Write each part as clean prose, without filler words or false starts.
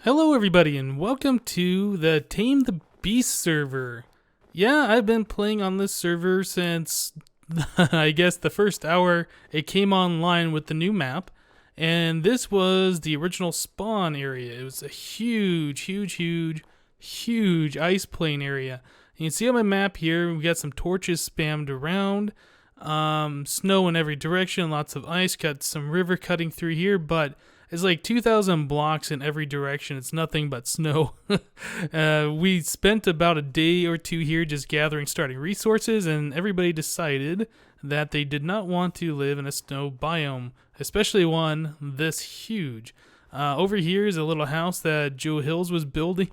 Hello everybody and welcome to the Tame the Beast server. Yeah, I've been playing on this server since I guess the first hour it came online with the new map. And this was the original spawn area. It was a huge ice plain area. You can see on my map here, we got some torches spammed around. Snow in every direction, lots of ice, got some river cutting through here, but it's like 2,000 blocks in every direction. It's nothing but snow. We spent about a day or two here just gathering starting resources, and everybody decided that they did not want to live in a snow biome, especially one this huge. Over here is a little house that Joe Hills was building,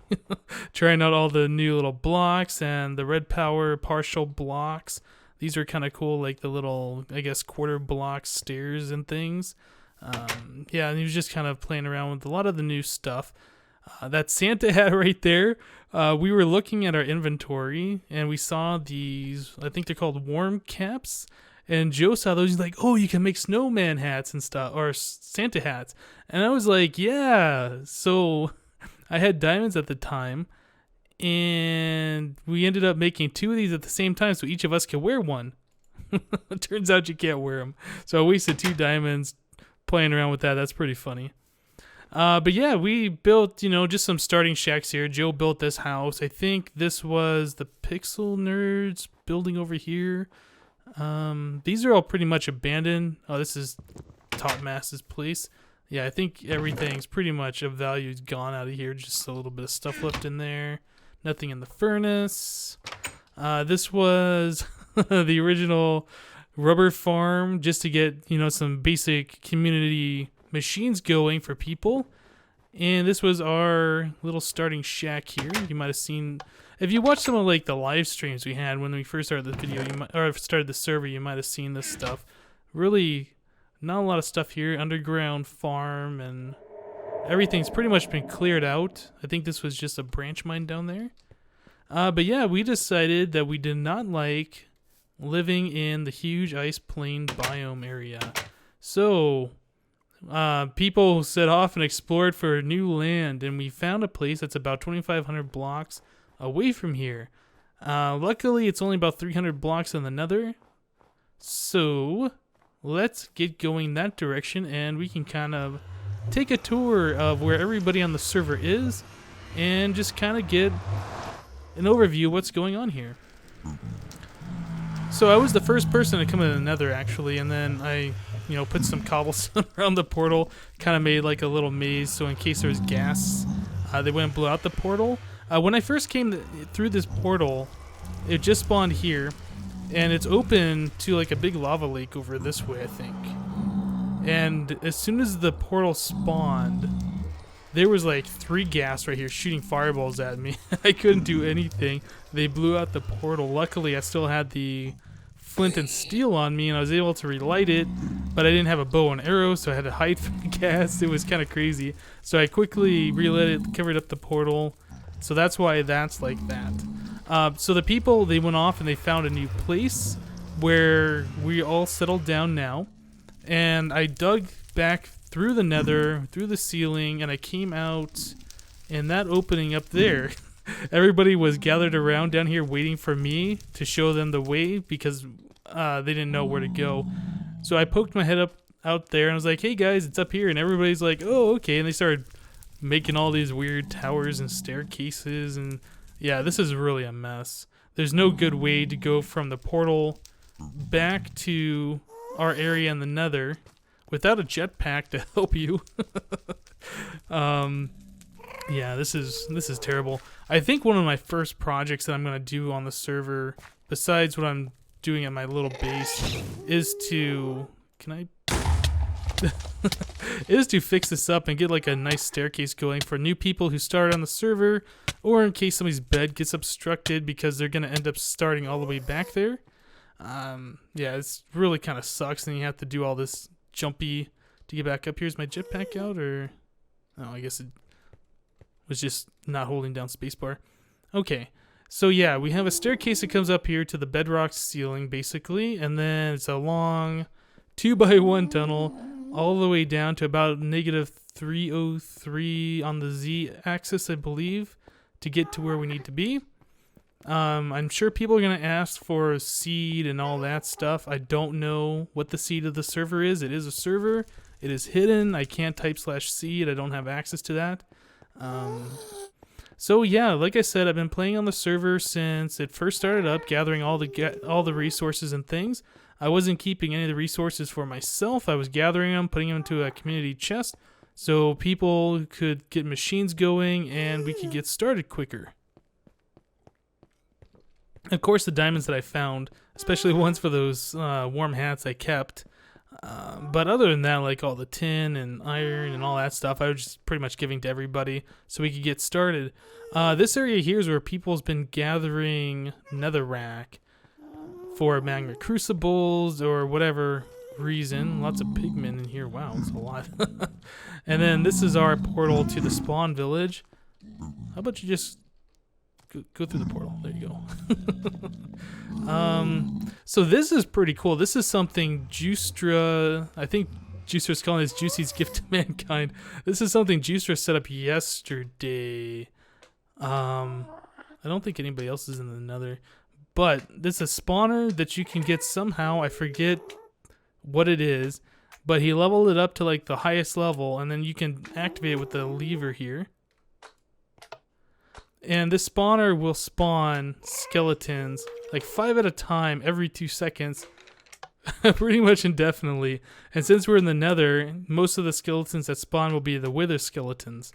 trying out all the new little blocks and the red power partial blocks. These are kind of cool, like the little, I guess, quarter block stairs and things. Yeah, and he was just kind of playing around with a lot of the new stuff. That Santa hat right there, we were looking at our inventory and we saw these, I think they're called warm caps. And Joe saw those, he's like, oh, you can make snowman hats and stuff, or Santa hats. And I was like, yeah. So I had diamonds at the time, and we ended up making two of these at the same time so each of us could wear one. It turns out you can't wear them. So I wasted 2 diamonds playing around with that. That's pretty funny. But yeah, we built, just some starting shacks here. Joe built this house. I think this was the Pixel Nerds building over here. These are all pretty much abandoned. Oh, this is Top Mass's place. Yeah, I think everything's pretty much of value gone out of here. Just a little bit of stuff left in there. Nothing in the furnace. This was the original rubber farm just to get, some basic community machines going for people. And this was our little starting shack here. You might have seen, if you watched some of like the live streams we had when we first started the video, started the server, you might have seen this stuff. Really not a lot of stuff here. Underground farm and everything's pretty much been cleared out. I think this was just a branch mine down there. But yeah, we decided that we did not like living in the huge ice plain biome area. So people set off and explored for new land, and we found a place that's about 2,500 blocks away from here. Luckily, it's only about 300 blocks in the Nether. So let's get going that direction, and we can kind of take a tour of where everybody on the server is and just kind of get an overview of what's going on here. So I was the first person to come in the Nether, actually, and then I, put some cobblestone around the portal, kind of made like a little maze, so in case there was gas, they wouldn't blow out the portal. When I first came through this portal, it just spawned here, and it's open to like a big lava lake over this way, I think. And as soon as the portal spawned, there was like 3 ghast right here shooting fireballs at me. I couldn't do anything. They blew out the portal. Luckily, I still had the flint and steel on me, and I was able to relight it, but I didn't have a bow and arrow, so I had to hide from the ghast. It was kind of crazy. So I quickly relit it, covered up the portal. So that's why that's like that. So the people, they went off and they found a new place where we all settled down now. And I dug back through the Nether, through the ceiling, and I came out in that opening up there. Everybody was gathered around down here waiting for me to show them the way because they didn't know where to go. So I poked my head up out there and I was like, hey guys, it's up here. And everybody's like, oh, okay. And they started making all these weird towers and staircases. And yeah, this is really a mess. There's no good way to go from the portal back to our area in the Nether without a jetpack to help you. Yeah, this is terrible. I think one of my first projects that I'm gonna do on the server, besides what I'm doing at my little base, is to is to fix this up and get like a nice staircase going for new people who start on the server, or in case somebody's bed gets obstructed because they're gonna end up starting all the way back there. Yeah, it's really kind of sucks, and you have to do all this jumpy to get back up here. Is my jetpack out, or oh, I guess it was just not holding down spacebar. Okay, so yeah, we have a staircase that comes up here to the bedrock ceiling basically, and then it's a long 2x1 tunnel all the way down to about -303 on the z-axis, I believe, to get to where we need to be. I'm sure people are going to ask for a seed and all that stuff. I don't know what the seed of the server is. It is a server. It is hidden. I can't type /seed. I don't have access to that. So yeah, like I said, I've been playing on the server since it first started up, gathering all the resources and things. I wasn't keeping any of the resources for myself. I was gathering them, putting them into a community chest so people could get machines going and we could get started quicker. Of course, the diamonds that I found, especially ones for those warm hats, I kept. But other than that, like all the tin and iron and all that stuff, I was just pretty much giving to everybody so we could get started. This area here is where people's been gathering netherrack for magma crucibles or whatever reason. Lots of pigmen in here. Wow, that's a lot. And then this is our portal to the spawn village. How about you just go through the portal? There you go. So this is pretty cool. This is something Juicera, I think Juicera's calling this Juicy's Gift to Mankind. This is something Juicera set up yesterday. I don't think anybody else is in the Nether. But this is a spawner that you can get somehow. I forget what it is. But he leveled it up to like the highest level. And then you can activate it with the lever here. And this spawner will spawn skeletons like 5 at a time every 2 seconds. Pretty much indefinitely. And since we're in the Nether, most of the skeletons that spawn will be the wither skeletons.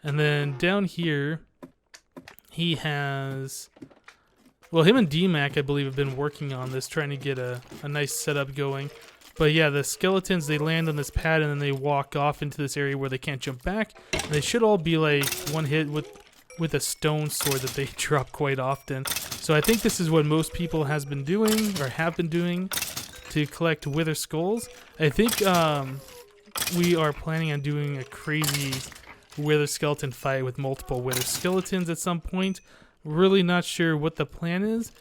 And then down here, he has... Well, him and DMAC, I believe, have been working on this, trying to get a nice setup going. But yeah, the skeletons, they land on this pad and then they walk off into this area where they can't jump back. And they should all be like one hit with a stone sword that they drop quite often. So I think this is what most people have been doing to collect wither skulls. I think we are planning on doing a crazy wither skeleton fight with multiple wither skeletons at some point. Really not sure what the plan is.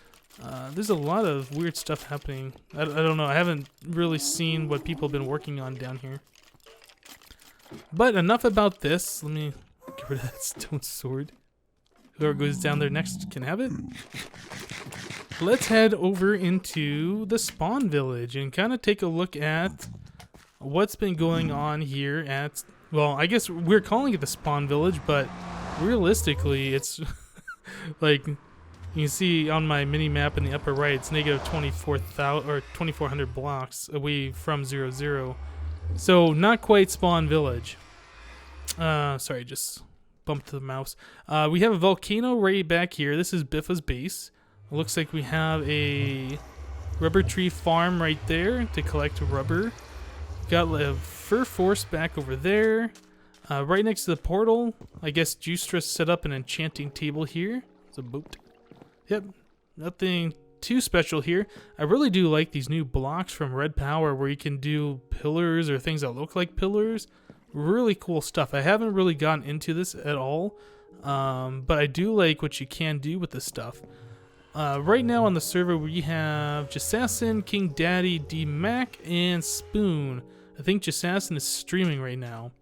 There's a lot of weird stuff happening. I don't know. I haven't really seen what people have been working on down here. But enough about this. Let me get rid of that stone sword. Whoever goes down there next can have it. Let's head over into the spawn village and kind of take a look at what's been going on here at... Well, I guess we're calling it the spawn village, but realistically, it's... like, you can see on my mini map in the upper right, it's negative 24,000 or 2,400 blocks away from 0, so not quite spawn village. Sorry, just bumped the mouse. We have a volcano right back here. This is Biffa's base. It looks like we have a rubber tree farm right there to collect rubber. Got a fur forest back over there. Right next to the portal, I guess Juicera set up an enchanting table here. It's a boat. Yep, nothing too special here. I really do like these new blocks from Red Power where you can do pillars or things that look like pillars. Really cool stuff. I haven't really gotten into this at all, but I do like what you can do with this stuff. Right now on the server we have Jasassin, King Daddy, D-Mac, and Spoon. I think Jasassin is streaming right now.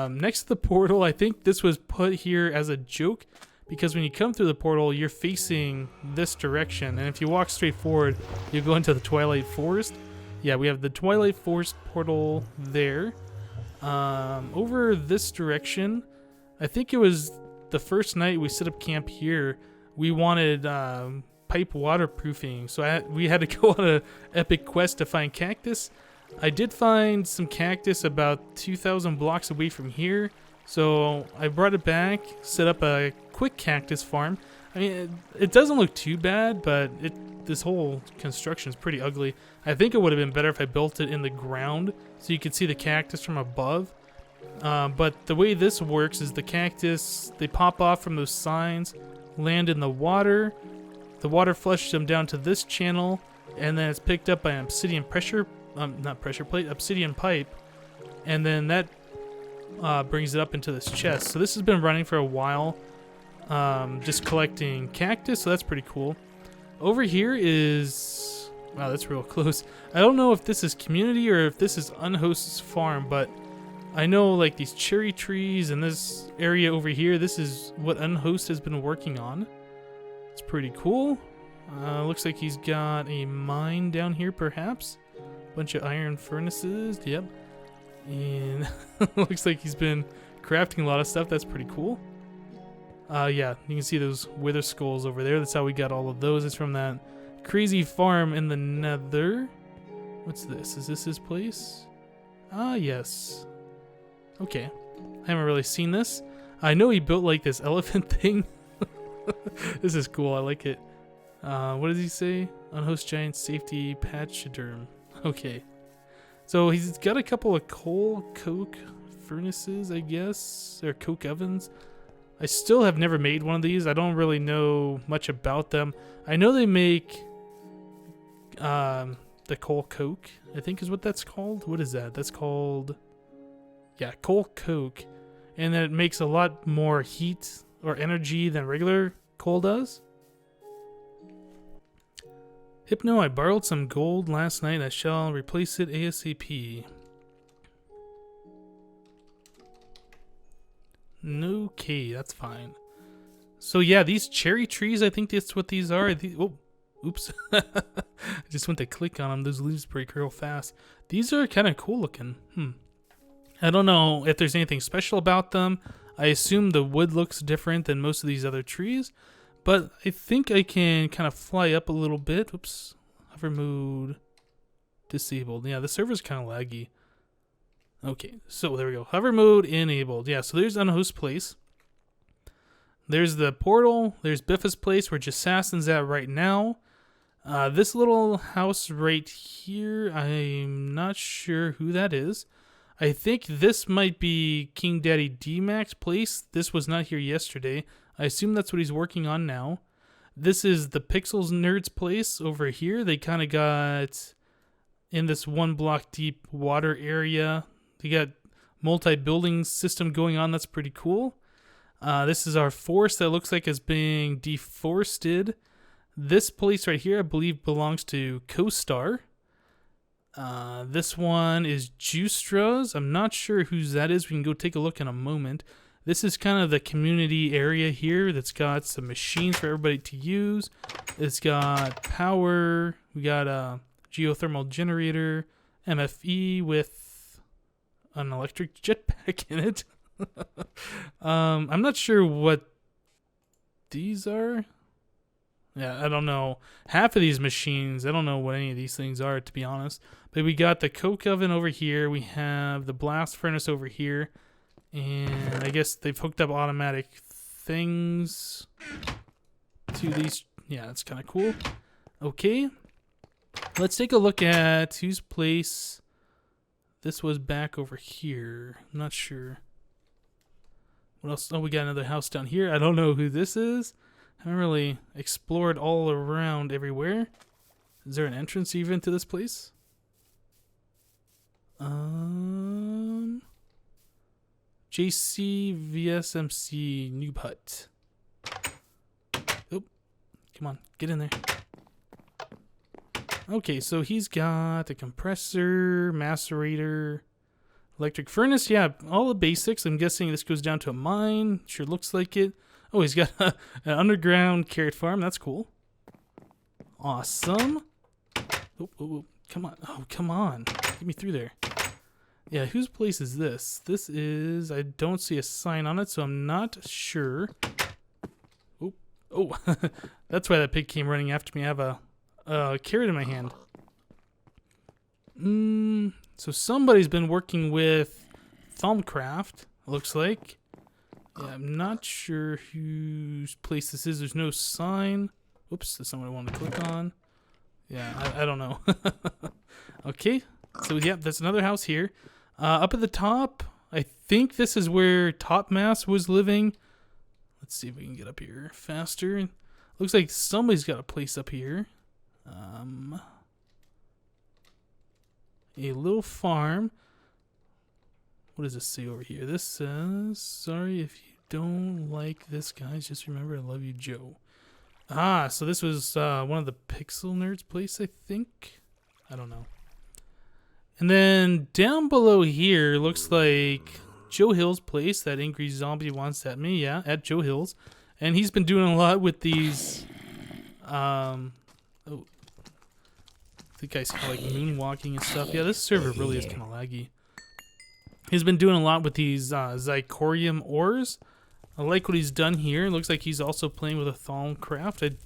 Next to the portal, I think this was put here as a joke because when you come through the portal, you're facing this direction, and if you walk straight forward, you go into the Twilight Forest. Yeah, we have the Twilight Forest portal there. Over this direction, I think it was the first night we set up camp here, we wanted pipe waterproofing, so we had to go on an epic quest to find cactus. I did find some cactus about 2,000 blocks away from here, so I brought it back, set up a quick cactus farm. I mean, it doesn't look too bad, but this whole construction is pretty ugly. I think it would have been better if I built it in the ground so you could see the cactus from above. But the way this works is the cactus, they pop off from those signs, land in the water flushes them down to this channel, and then it's picked up by an obsidian obsidian pipe, and then that brings it up into this chest. So this has been running for a while, just collecting cactus, so that's pretty cool. Over here is Wow, that's real close. I don't know if this is community or if this is Unhost's farm, but I know like these cherry trees and this area over here, this is what Unhost has been working on. It's pretty cool. Looks like he's got a mine down here, perhaps. Bunch of iron furnaces, yep. And looks like he's been crafting a lot of stuff. That's pretty cool. Yeah, you can see those wither skulls over there. That's how we got all of those. It's from that crazy farm in the Nether. What's this? Is this his place? Ah, yes. Okay. I haven't really seen this. I know he built like this elephant thing. This is cool. I like it. What does he say? Unhost giant safety patchoderm. Okay. So he's got a couple of coke furnaces, I guess, or coke ovens. I still have never made one of these. I don't really know much about them. I know they make the coal coke, I think is what that's called. What is that? That's called, yeah, coal coke. And then it makes a lot more heat or energy than regular coal does. Hypno, I borrowed some gold last night. I shall replace it ASAP. Okay, that's fine. So yeah, these cherry trees, I think that's what these are. Oh, oops. I just went to click on them. Those leaves break real fast. These are kind of cool looking. I don't know if there's anything special about them. I assume the wood looks different than most of these other trees. But I think I can kind of fly up a little bit. Oops. Hover mode disabled. Yeah, the server's kind of laggy. Okay, so there we go. Hover mode enabled. Yeah, so there's Unhost place. There's the portal. There's Biffa's place where Jassassin's at right now. This little house right here, I'm not sure who that is. I think this might be King Daddy D-Mac's place. This was not here yesterday. I assume that's what he's working on now. This is the Pixels Nerd's place over here. They kind of got in this one block deep water area. They got multi-building system going on. That's pretty cool. This is our forest that looks like is being deforested. This place right here, I believe, belongs to CoStar. This one is Justra's. I'm not sure whose that is. We can go take a look in a moment. This is kind of the community area here that's got some machines for everybody to use. It's got power. We got a geothermal generator, MFE with an electric jetpack in it. I'm not sure what these are. Yeah, I don't know. Half of these machines, I don't know what any of these things are, to be honest. But we got the coke oven over here. We have the blast furnace over here. And I guess they've hooked up automatic things to these. Yeah, that's kind of cool. Okay. Let's take a look at whose place this was back over here. I'm not sure. What else? Oh, we got another house down here. I don't know who this is. I haven't really explored all around everywhere. Is there an entrance even to this place? JC VSMC Noob Hut. Oh, come on, get in there. Okay, so he's got a compressor, macerator, electric furnace. Yeah, all the basics. I'm guessing this goes down to a mine. Sure looks like it. Oh, he's got an underground carrot farm. That's cool. Awesome. Oh, come on. Oh, come on. Get me through there. Yeah, whose place is this? This is... I don't see a sign on it, so I'm not sure. Oh, that's why that pig came running after me. I have a carrot in my hand. So somebody's been working with Thumbcraft, looks like. Yeah, I'm not sure whose place this is. There's no sign. Oops, that's not what I wanted to click on. Yeah, I don't know. Okay, so yeah, there's another house here. Up at the top, I think this is where Topmass was living. Let's see if we can get up here faster. Looks like somebody's got a place up here. A little farm. What does this say over here? This says, sorry if you don't like this, guys. Just remember I love you, Joe. Ah, so this was one of the Pixel Nerds place, I think. I don't know. And then down below here looks like Joe Hill's place. That angry zombie wants at me. Yeah, at Joe Hill's. And he's been doing a lot with these... oh, I think I saw like moonwalking and stuff. Yeah, this server really is kind of laggy. He's been doing a lot with these Zirconium ores. I like what he's done here. It looks like he's also playing with a Thaumcraft.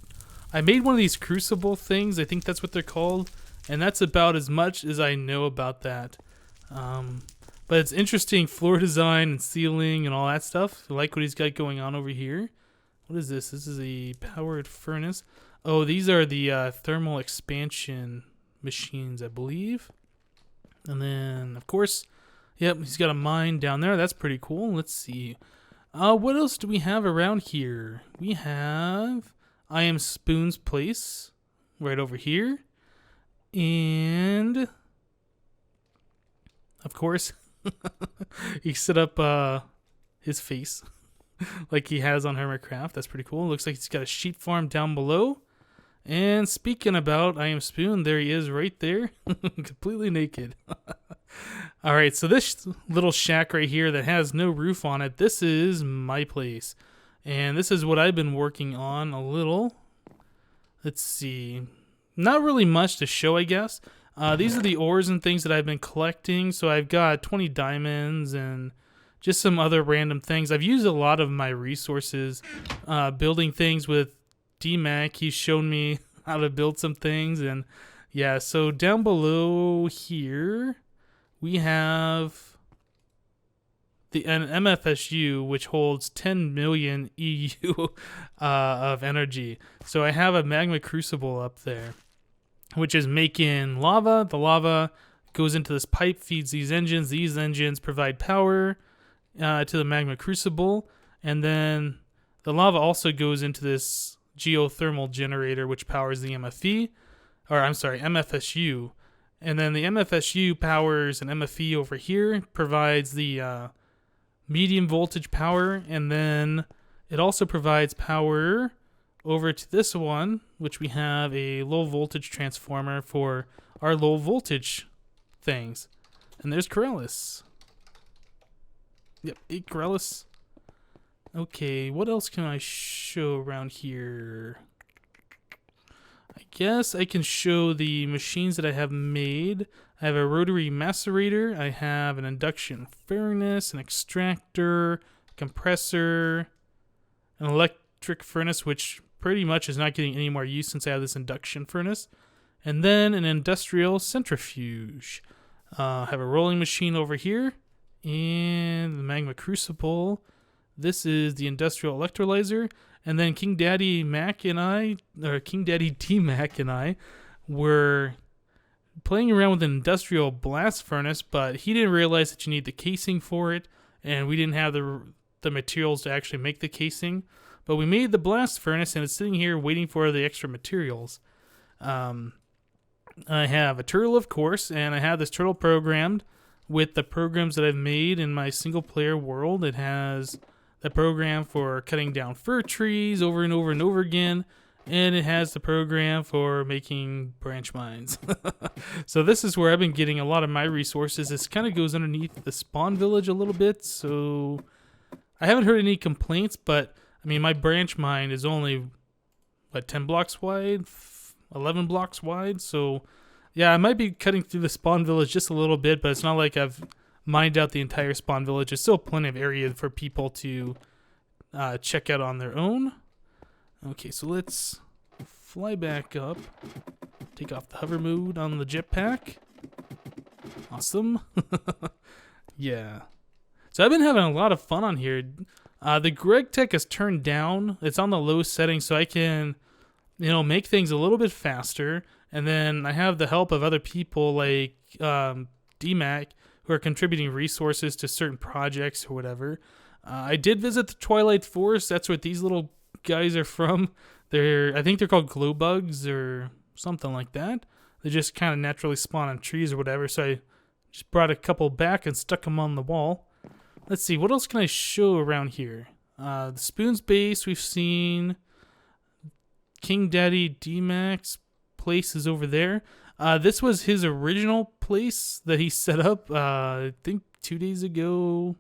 I made one of these crucible things. I think that's what they're called. And that's about as much as I know about that. But it's interesting floor design and ceiling and all that stuff. I like what he's got going on over here. What is this? This is a powered furnace. Oh, these are the thermal expansion machines, I believe. And then, of course, yep, he's got a mine down there. That's pretty cool. Let's see. What else do we have around here? We have I Am Spoon's place right over here. And, of course, he set up his face like he has on Hermitcraft. That's pretty cool. Looks like he's got a sheep farm down below. And speaking about I Am Spoon, there he is right there, completely naked. All right, so this little shack right here that has no roof on it, this is my place. And this is what I've been working on a little. Let's see. Not really much to show, I guess. These are the ores and things that I've been collecting. So I've got 20 diamonds and just some other random things. I've used a lot of my resources building things with DMAC. He's shown me how to build some things. And yeah, so down below here, we have an MFSU, which holds 10 million EU of energy. So I have a magma crucible up there, which is making lava. The lava goes into this pipe, feeds these engines. These engines provide power to the magma crucible. And then the lava also goes into this geothermal generator, which powers the MFSU. And then the MFSU powers an MFE over here, provides the medium voltage power. And then it also provides power over to this one, which we have a low voltage transformer for our low voltage things. And there's Corellis. Yep, 8 Corellis. Okay, what else can I show around here? I guess I can show the machines that I have made. I have a rotary macerator. I have an induction furnace, an extractor, compressor, an electric furnace, which pretty much is not getting any more use since I have this induction furnace. And then an industrial centrifuge. I have a rolling machine over here. And the magma crucible. This is the industrial electrolyzer. And then King Daddy Mac and I, or King Daddy T-Mac and I, were playing around with an industrial blast furnace, but he didn't realize that you need the casing for it, and we didn't have the materials to actually make the casing. But we made the blast furnace, and it's sitting here waiting for the extra materials. I have a turtle, of course, and I have this turtle programmed with the programs that I've made in my single-player world. It has the program for cutting down fir trees over and over and over again, and it has the program for making branch mines. So this is where I've been getting a lot of my resources. This kind of goes underneath the spawn village a little bit, so I haven't heard any complaints, but I mean, my branch mine is only, 10 blocks wide, 11 blocks wide, so yeah, I might be cutting through the spawn village just a little bit, but it's not like I've mined out the entire spawn village. There's still plenty of area for people to check out on their own. Okay, so let's fly back up. Take off the hover mode on the jetpack. Awesome. Yeah. So I've been having a lot of fun on here. The Greg Tech is turned down. It's on the low setting, so I can, make things a little bit faster. And then I have the help of other people like DMAC who are contributing resources to certain projects or whatever. I did visit the Twilight Forest. That's what these little guys are from. I think they're called glow bugs or something like that. They just kind of naturally spawn on trees or whatever. So I just brought a couple back and stuck them on the wall. Let's see, what else can I show around here? The Spoon's base we've seen. King Daddy D-Max place is over there. This was his original place that he set up, I think 2 days ago.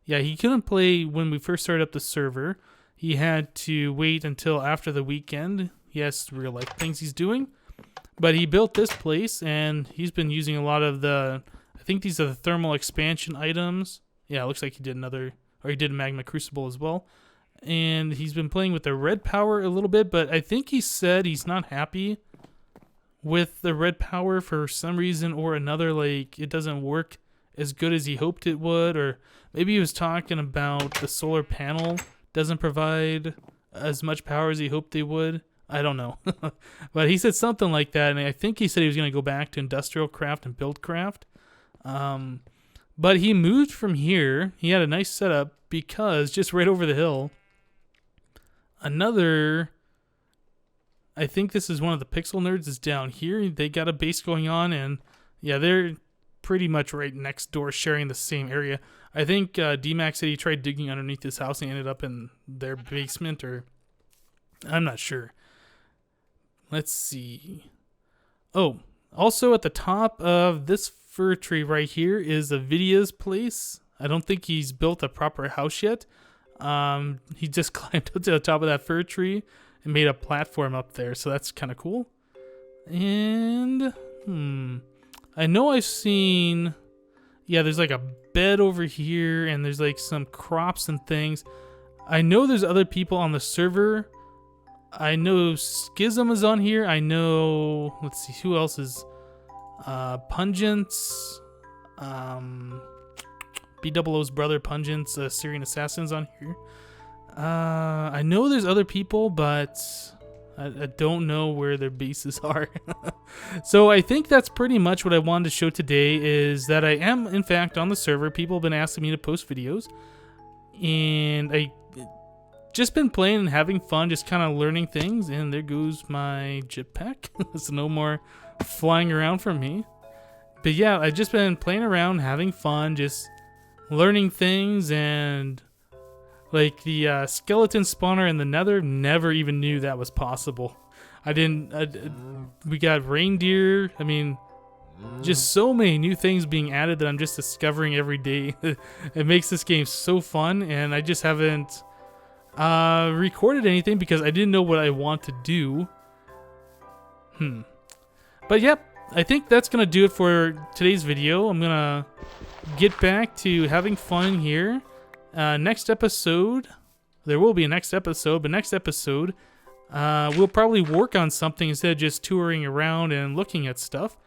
Yeah, he couldn't play when we first started up the server. He had to wait until after the weekend. He has real life things he's doing. But he built this place, and he's been using a lot of the, I think these are the thermal expansion items. Yeah, it looks like he did he did Magma Crucible as well. And he's been playing with the red power a little bit, but I think he said he's not happy with the red power for some reason or another. Like, it doesn't work as good as he hoped it would, or maybe he was talking about the solar panel doesn't provide as much power as he hoped they would. I don't know. But he said something like that, and I think he said he was going to go back to industrial craft and build craft. But he moved from here. He had a nice setup because just right over the hill, another, I think this is one of the Pixel Nerds, is down here. They got a base going on, and yeah, they're pretty much right next door, sharing the same area. I think D-Max said he tried digging underneath his house and ended up in their basement, or I'm not sure. Let's see. Oh, also at the top of this fir tree right here is Avidia's place. I don't think he's built a proper house yet. He just climbed up to the top of that fir tree and made a platform up there, so that's kind of cool. And I know I've seen, yeah, there's like a bed over here, and there's like some crops and things. I know there's other people on the server. I know Schism is on here. I know, let's see, who else is, Pungence, B00's brother Pungence, Syrian Assassin's on here. I know there's other people, but I don't know where their bases are. So I think that's pretty much what I wanted to show today, is that I am, in fact, on the server. People have been asking me to post videos, and I just been playing and having fun, just kind of learning things. And there goes my jetpack. So no more flying around from me. But yeah, I've just been playing around, having fun, just learning things. And like the skeleton spawner in the Nether, never even knew that was possible. We got reindeer. I mean, just so many new things being added that I'm just discovering every day. It makes this game so fun, and I just haven't recorded anything because I didn't know what I want to do. But yep, I think that's gonna do it for today's video. I'm gonna get back to having fun here. Next episode, there will be a next episode, but next episode, we'll probably work on something instead of just touring around and looking at stuff.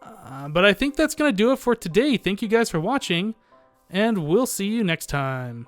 But I think that's gonna do it for today. Thank you guys for watching, and we'll see you next time.